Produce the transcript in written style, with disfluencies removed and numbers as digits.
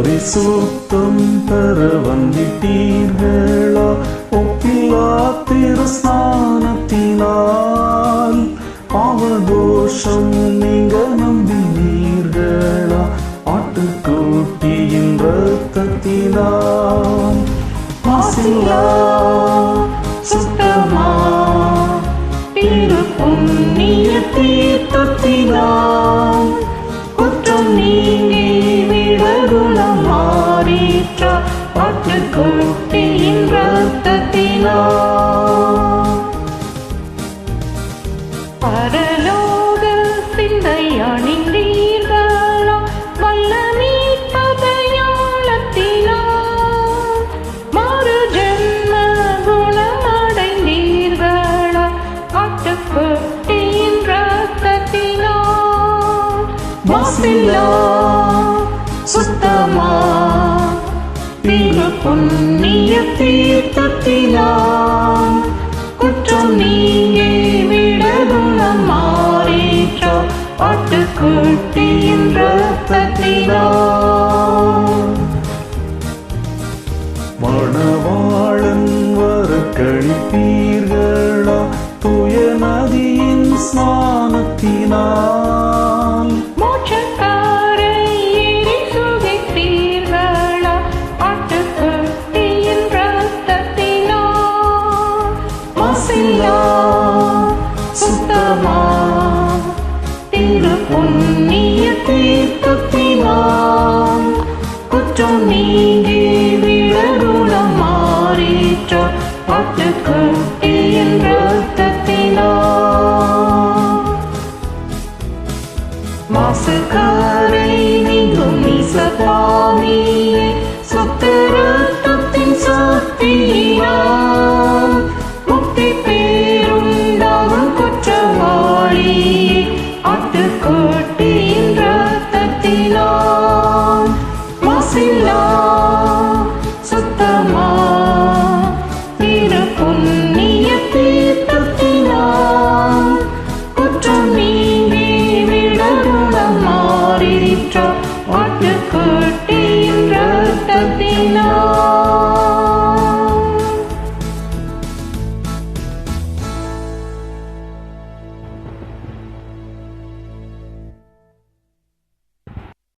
பரிசுத்தம் பெற வந்திட்டீர்களா? ஒப்பிலா திருஸ்நானத்தினால் பாவதோஷம் நீங்க நம்பினீர்களா? ஆட்டுக்குட்டியின் இரத்தத்தினால் மாசில்லா சுத்தமா திரு புண்ணிய தீர்த்தத்தினால் குற்றம் நீங்கி விடகுணம் மாறிற்ற ஆட்டுக்குட்டியின் இரத்தத்தினால் பரலோக சிந்தை அணிந்தீர்களா? வல்லமை பதயாளத்தினால் மறு ஜென்ம குணமடைந்தீர்களா? ஆட்டுக்குட்டியின் இரத்தத்தினால் மாசில்லா சுத்தமா திரு புண்ணிய தீர்த்தத்தினால் குற்றம் நீங்கி விடகுணம் மாறிற்ற ஆட்டுக்குட்டியின் இரத்தத்தினால் மணவாளன் வர கழிப்பீர்களா? தூய நதியின் ஸ்நானத்தினால் மோட்சக்காரை ஏறி சுகித்தீர்களா? ஆட்டுக்குட்டியின் இரத்தத்தினால் மாசில்லா சுத்தமா திரு புண்ணிய தீர்த்தத்தினால் குற்றம் நீங்கி விடகுணம் மாறிற்ற ஆட்டுக்குட்டியின் இரத்தத்தினால் மாசுக்காரை நீங்கும் நீசப்பாவியை சுத்த இரத்தத்தின் சக்தியினால் முக்தி பேருண்டாகும் குற்றவாளியை ஆட்டுக்குட்டியின் இரத்தத்தினால் மாசில்லா